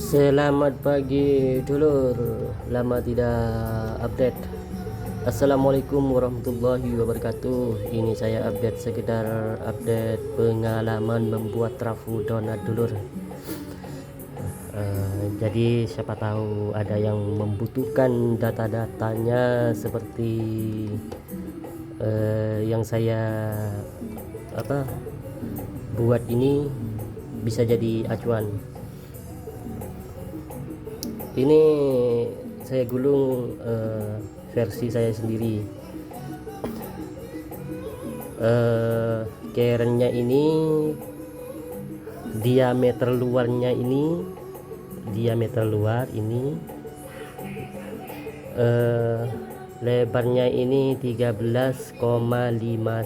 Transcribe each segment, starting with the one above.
Selamat pagi dulur, lama tidak update. Assalamualaikum warahmatullahi wabarakatuh. Ini saya update sekedar update pengalaman membuat trafo donat dulur. Jadi siapa tahu ada yang membutuhkan data-datanya seperti yang saya buat ini, bisa jadi acuan. Ini saya gulung versi saya sendiri. Kerennya ini diameter luar ini lebarnya ini 13,5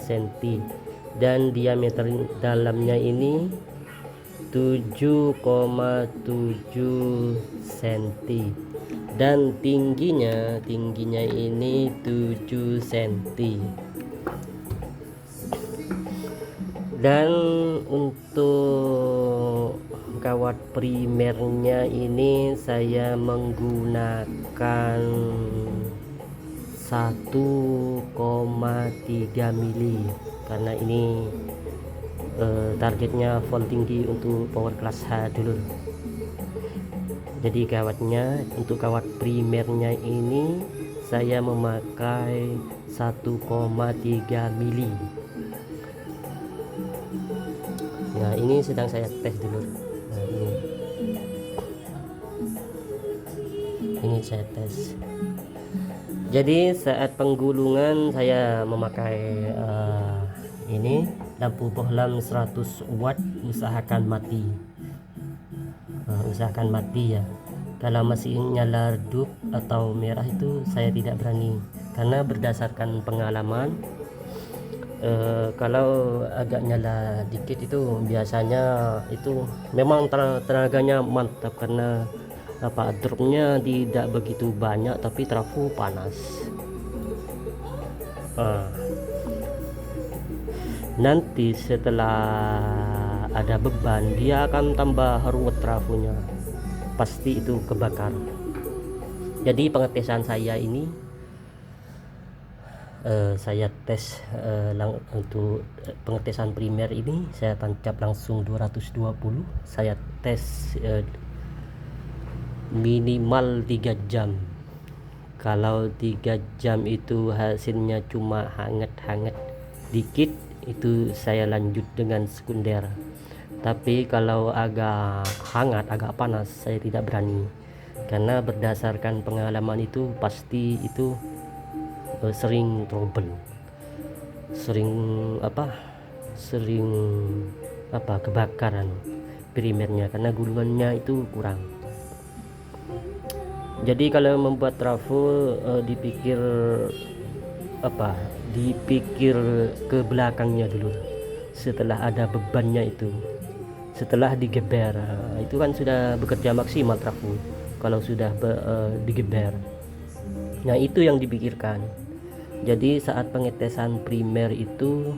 cm dan diameter dalamnya ini 7,7 cm dan tingginya ini 7 cm. Dan untuk kawat primernya ini saya menggunakan 1,3 mili karena ini targetnya volt tinggi untuk power class H dulu. Jadi kawatnya, untuk kawat primernya ini saya memakai 1,3 mili. Nah, ini sedang saya tes dulu. Nah, ini saya tes. Jadi saat penggulungan saya memakai ini lampu bohlam 100 watt, usahakan mati ya. Kalau masih nyala redup atau merah itu saya tidak berani, karena berdasarkan pengalaman kalau agak nyala dikit itu biasanya itu memang tenaganya mantap, karena dropnya tidak begitu banyak tapi trafo panas. Nanti setelah ada beban dia akan tambah ruwet trafonya, pasti itu kebakar. Jadi pengetesan saya ini saya tes untuk pengetesan primer ini saya tancap langsung 220. Saya tes minimal 3 jam. Kalau 3 jam itu hasilnya cuma hangat-hangat dikit, itu saya lanjut dengan sekunder. Tapi kalau agak hangat, agak panas, saya tidak berani, karena berdasarkan pengalaman itu pasti itu sering trouble, sering kebakaran primernya karena gulungannya itu kurang. Jadi kalau membuat trafo dipikir ke belakangnya dulu. Setelah ada bebannya itu, setelah digeber, itu kan sudah bekerja maksimal trafo kalau sudah digeber. Nah, itu yang dipikirkan. Jadi saat pengetesan primer itu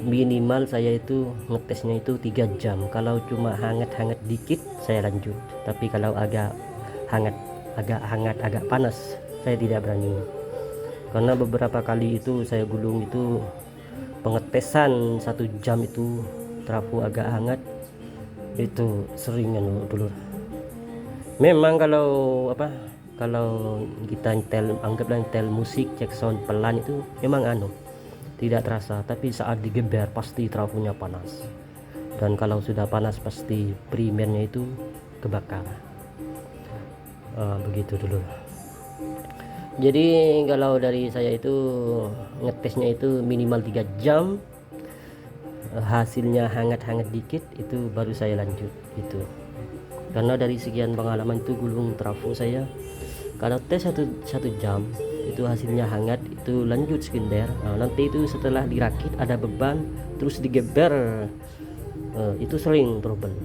minimal saya itu ngetesnya itu 3 jam. Kalau cuma hangat-hangat dikit saya lanjut, tapi kalau agak hangat agak panas saya tidak berani, karena beberapa kali itu saya gulung itu pengetesan 1 jam itu trafo agak hangat, itu sering dulu. Memang kalau kita anggaplah nyetel musik cek sound pelan itu memang tidak terasa, tapi saat digeber pasti trafonya panas, dan kalau sudah panas pasti primernya itu kebakar. Begitu dulu. Jadi kalau dari saya itu ngetesnya itu minimal 3 jam, hasilnya hangat-hangat dikit itu baru saya lanjut gitu. Karena dari sekian pengalaman itu gulung trafo saya, kalau tes satu jam itu hasilnya hangat, itu lanjut sekunder. Nanti itu setelah dirakit ada beban terus digeber, itu sering trouble.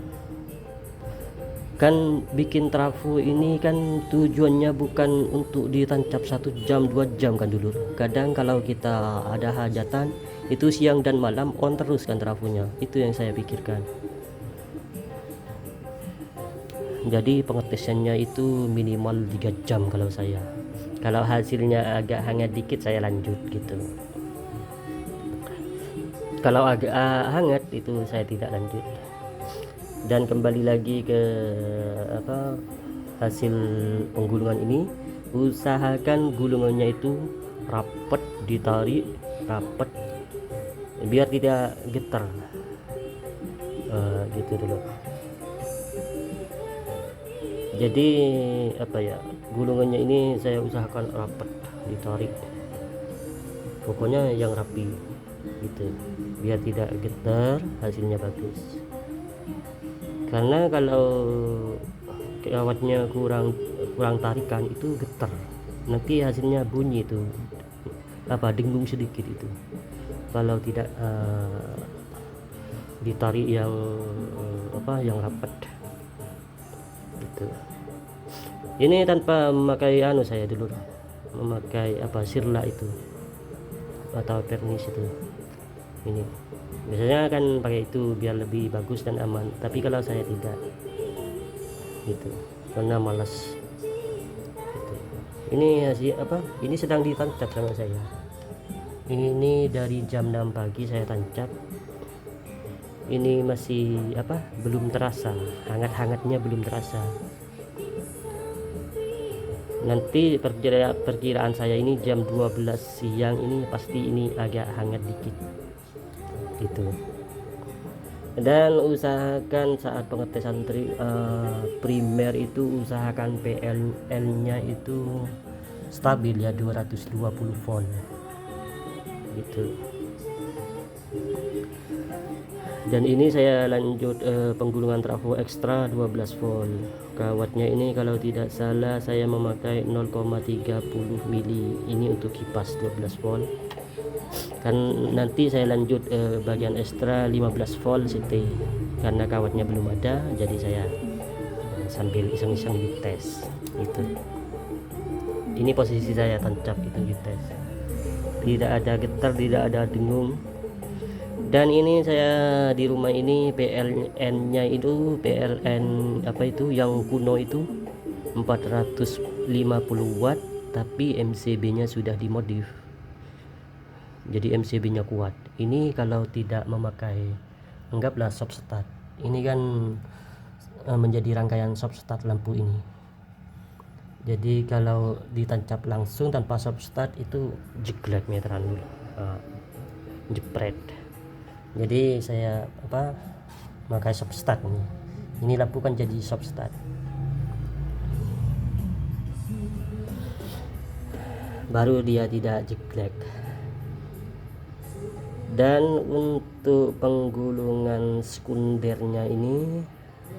Kan bikin trafo ini kan tujuannya bukan untuk ditancap 1 jam 2 jam kan dulu. Kadang kalau kita ada hajatan itu siang dan malam on terus kan trafonya. Itu yang saya pikirkan. Jadi pengetesannya itu minimal 3 jam kalau saya. Kalau hasilnya agak hangat dikit saya lanjut gitu. Kalau agak hangat itu saya tidak lanjut. Dan kembali lagi ke hasil penggulungan ini, usahakan gulungannya itu rapat, ditarik rapat biar tidak getar. Gitu dulu. Jadi gulungannya ini saya usahakan rapat, ditarik, pokoknya yang rapi gitu biar tidak getar, hasilnya bagus. Karena kalau kawatnya kurang tarikan itu getar, nanti hasilnya bunyi itu dengung sedikit itu kalau tidak ditarik yang rapat gitu. Ini tanpa memakai saya dulu memakai sirla itu atau vernis itu. Ini biasanya kan pakai itu biar lebih bagus dan aman, tapi kalau saya tidak gitu karena malas gitu. Ini hasil ini sedang ditancap sama saya. Ini dari jam 6 pagi saya tancap. Ini masih belum terasa hangat-hangatnya, belum terasa. Nanti perkiraan saya ini jam 12 siang ini pasti ini agak hangat dikit gitu. Dan usahakan saat pengetesan primer itu usahakan PLL nya itu stabil ya, 220 volt gitu. Dan ini saya lanjut penggulungan trafo ekstra 12 volt. Kawatnya ini kalau tidak salah saya memakai 0,30 mili. Ini untuk kipas 12 volt. Kan nanti saya lanjut bagian ekstra 15 volt CT karena kawatnya belum ada, jadi saya sambil iseng-iseng dites itu. Ini posisi saya tancap itu dites, tidak ada getar, tidak ada dengung. Dan ini saya di rumah ini PLN nya itu PLN yang kuno itu 450 watt, tapi MCB nya sudah dimodif jadi MCB nya kuat. Ini kalau tidak memakai, anggaplah soft start, ini kan menjadi rangkaian soft start lampu ini. Jadi kalau ditancap langsung tanpa soft start itu jeglek meteran dulu, jepret. Jadi saya pakai soft start ini lampu kan jadi soft start, baru dia tidak jeglek. Dan untuk penggulungan sekundernya ini,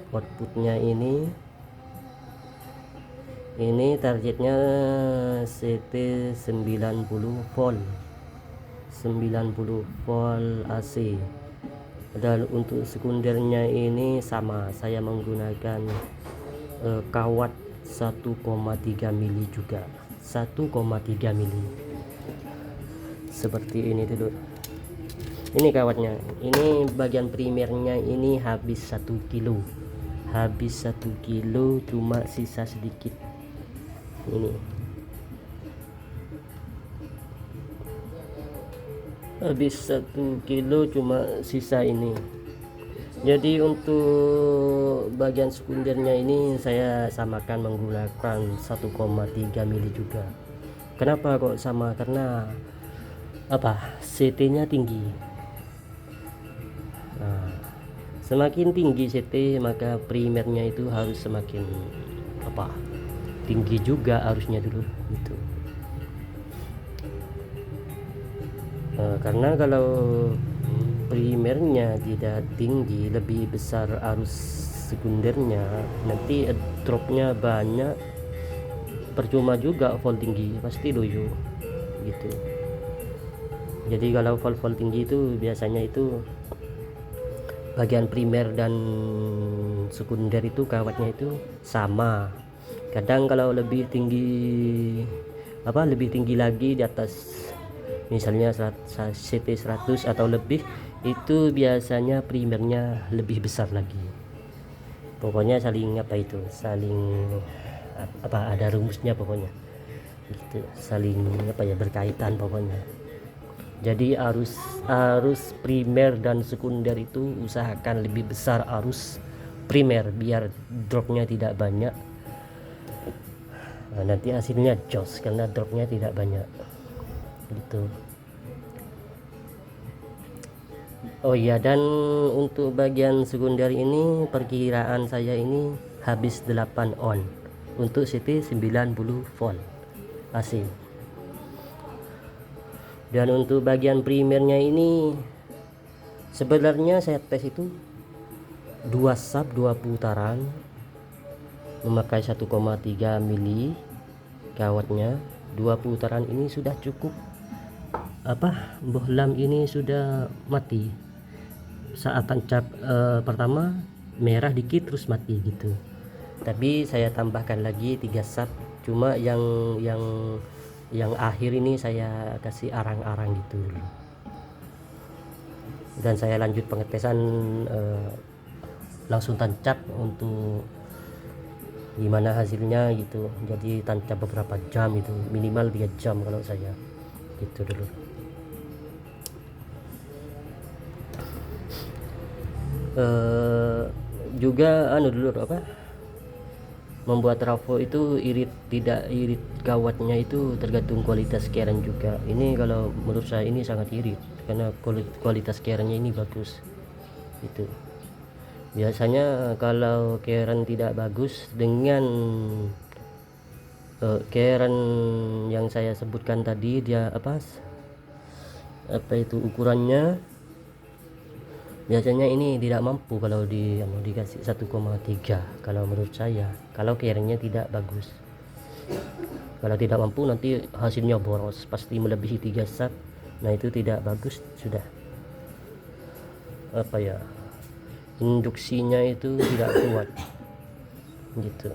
outputnya ini targetnya CT 90 volt AC. Dan untuk sekundernya ini sama, saya menggunakan kawat 1,3 mili juga, 1,3 mili seperti ini dulu. Ini kawatnya, ini bagian primernya ini habis 1 kilo, cuma sisa sedikit. Ini habis 1 kilo cuma sisa ini. Jadi untuk bagian sekundernya ini saya samakan menggunakan 1,3 mili juga. Kenapa kok sama? Karena CT nya tinggi. Semakin tinggi CT maka primernya itu harus semakin tinggi juga harusnya dulu gitu. Karena kalau primernya tidak tinggi, lebih besar arus sekundernya, nanti dropnya banyak, percuma juga. Volt tinggi pasti loyo gitu. Jadi kalau volt tinggi itu biasanya itu bagian primer dan sekunder itu kawatnya itu sama. Kadang kalau lebih tinggi lagi di atas, misalnya CT 100 atau lebih, itu biasanya primernya lebih besar lagi pokoknya saling apa itu, saling apa, ada rumusnya pokoknya gitu, saling apa ya, berkaitan pokoknya. Jadi arus primer dan sekunder itu usahakan lebih besar arus primer biar dropnya tidak banyak. Nah, nanti hasilnya jos karena dropnya tidak banyak gitu. Oh iya, dan untuk bagian sekunder ini perkiraan saya ini habis 8 on untuk CT 90 volt AC. Dan untuk bagian primernya ini sebenarnya saya tes itu 2 sub 2 putaran memakai 1,3 mili kawatnya. 2 putaran ini sudah cukup, apa, bohlam ini sudah mati saat tancap pertama, merah dikit terus mati gitu. Tapi saya tambahkan lagi 3 sub, cuma yang akhir ini saya kasih arang-arang gitu dulu. Dan saya lanjut pengetesan langsung tancap untuk gimana hasilnya gitu. Jadi tancap beberapa jam, itu minimal 3 jam kalau saya gitu dulu. Juga dulu apa, membuat trafo itu irit tidak irit kawatnya itu tergantung kualitas keren juga. Ini kalau menurut saya ini sangat irit karena kualitas kerennya ini bagus itu. Biasanya kalau keren tidak bagus dengan keren yang saya sebutkan tadi, dia apa itu ukurannya, biasanya ini tidak mampu kalau dikasih 1,3 kalau menurut saya, kalau kerennya tidak bagus. Kalau tidak mampu nanti hasilnya boros, pasti melebihi 3 sub. Nah itu tidak bagus, sudah apa ya, induksinya itu tidak kuat gitu.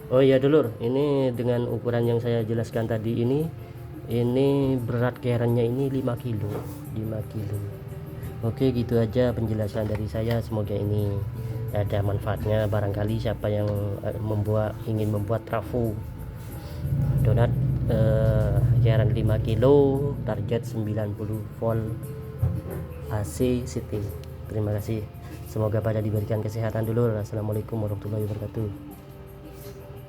Oh iya dulur, ini dengan ukuran yang saya jelaskan tadi ini berat kerennya ini 5 kilo. Oke, gitu aja penjelasan dari saya. Semoga ini ada manfaatnya. Barangkali siapa yang ingin membuat trafo donat keren 5 kilo, target 90 volt AC CT. Terima kasih, semoga pada diberikan kesehatan dulu. Assalamualaikum warahmatullahi wabarakatuh.